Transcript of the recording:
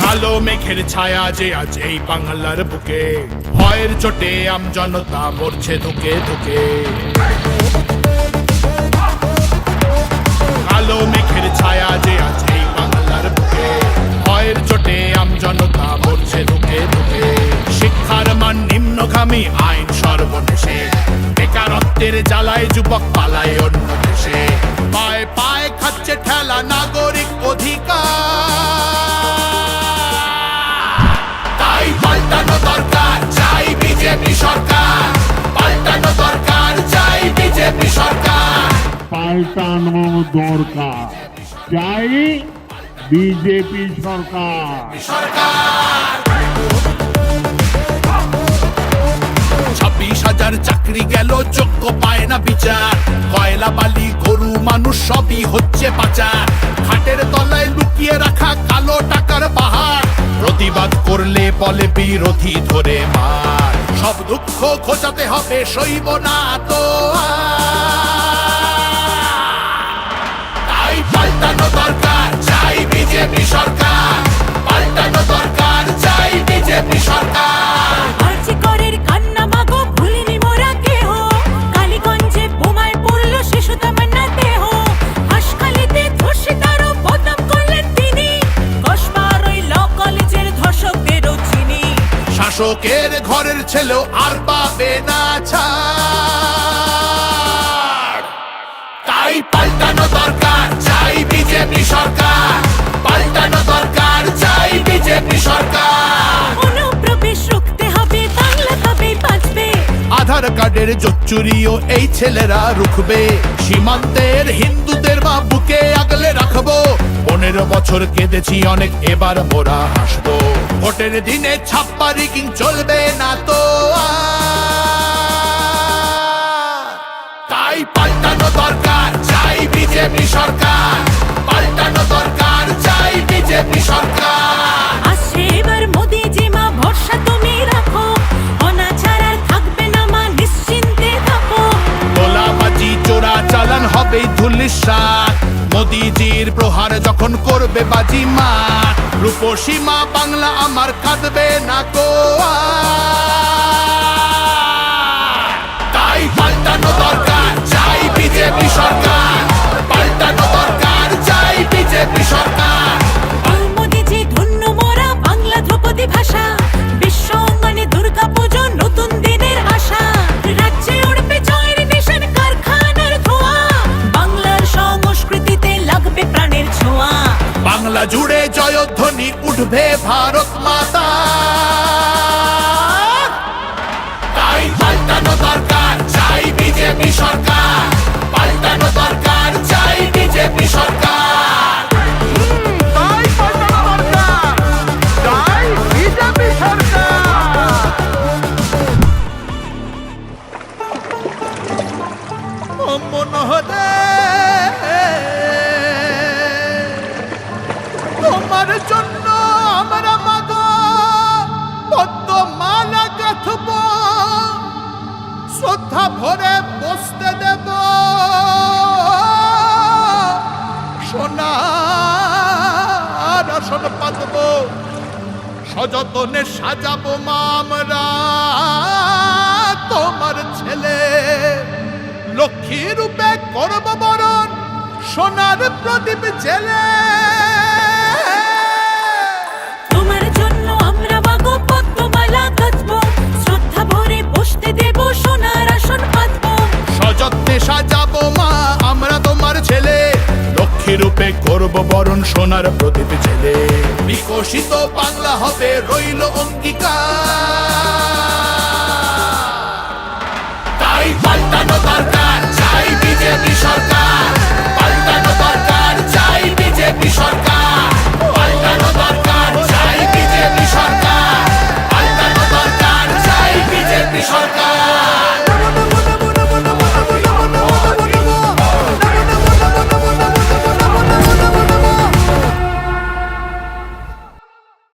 কালো মেঘের ছায়া যে আজ এই বাংলার বুকে, ভয়ের চোটে আমজনতা মরছে ধুকে ধুকে। কালো মেঘের ছায়া যে আজ এই বাংলার বুকে, ভয়ের চোটে আমজনতা মরছে ধুকে ধুকে। শিক্ষার মান নিম্নগামী, আইন সর্বনেশে, বেকারত্বের জ্বালায় যুবক পালায় অন্য দেশে। পায়ে পায়ে খাচ্ছে ঠেলা নাগরিক অধিকার। তাই পাল্টানো দরকার, চাই বিজেপি সরকার। পাল্টানো দরকার, চাই বিজেপি সরকার। পাল্টানো দরকার, চাই বিজেপি সরকার। 26,000 চাকরি গেল, যোগ্য পায় না বিচার। কয়লা বালি গরু মানুষ সবই হচ্ছে পাচার। খাটের তলায় লুকিয়ে রাখা কালো টাকার পাহাড়। প্রতিবাদ করলে বলে বিরোধী ধরে মার। সব দুঃখ খোঁজাতে হবে, সইব না তো তাই পাল্টানো দরকার, চাই বিজেপি সরকার। পাল্টানো দরকার, চাই বিজেপি সরকার। আর্যিকরের কান্না মাগো ভুলিনি মোরা কেহ। কালীগঞ্জে বোমায় পড়লো শিশু তামান্না দেহ। হাসখালিতে ধর্ষিতারও বদনাম করলেন তিনি। কসবার ওই ল কলেজের ধর্ষকদেরও চিনি। শাসকের ঘরের ছেলেও আর পাবে না ছাড়। তাই পাল্টানো দরকার, চাই বিজেপি সরকার। পাল্টানো দরকার, চাই বিজেপি সরকার। অনুপ্রবেশ রুখতে হবে, বাংলা তবেই বাঁচবে। আধার কার্ডের জোচ্চুরিও এই ছেলেরা রুখবে। সীমান্তের হিন্দুদের মা বুকে আগলে রাখবো। 15 বছর কেঁদেছি অনেক, এবার মোরা হাসবো। ভোটের দিনে ছাপ্পা রিগিং চলবে না তো আর। তাই পাল্টানো দরকার, চাই বিজেপি সরকার। পাল্টানো দরকার, চাই বিজেপি সরকার। আসছে এবার মোদিজি মা, ভরসা তুমি রাখো। অনাচার আর থাকবে না মা, নিশ্চিন্তে থাকো। গোলাবাজি চোরা চালান হবে ধুলিসাৎ। মোদিজির প্রহার যখন করবে বাজি মার। রূপসী মা বাংলা আমার কাঁদবে না কো আর। তাই পাল্টানো দরকার, চাই বিজেপি সরকার। পাল্টানো দরকার, চাই বিজেপি সরকার। মোদিজি ধন্য মোরা, বাংলা ধ্রুপদী ভাষা। বিশ্ব অঙ্গনে দুর্গা পুজো, নতুন দিনের আশা। রাজ্যে উড়বে জয়ের নিশান, কারখানার ধোঁয়া। বাংলার সংস্কৃতিতে লাগবে প্রাণের ছোঁয়া। বাংলা জুড়ে জয়ধ্বনি উঠবে ভারত মাতা। তাই পাল্টানো দরকার, চাই বিজেপি সরকার। পাল্টানো দরকার, চাই বিজেপি সরকার। তাই পাল্টানো দরকার, চাই বিজেপি সরকার। মনোহরে তোমার জন্য আমরা মাগো পদ্মমালা গাঁথব। শ্রদ্ধা ভরে বসতে দেব, সোনার আসন পাতব। সযতনে সাজাবো মা আমরা তোমার ছেলে। লক্ষ্মী রূপে করব বরণ, সোনার প্রদীপ জেলে। তোমার জন্য আমরা মাগো পদ্মমালা গাঁথবো। শ্রদ্ধা ভরে বসতে দেব, সোনার আসন পাতবো। সযত্নে সাজাবো মা আমরা তোমার ছেলে। লক্ষ্মী রূপে করব বরণ, সোনার প্রদীপ জেলে। বিকশিত বাংলা হবে রইল অঙ্গীকার।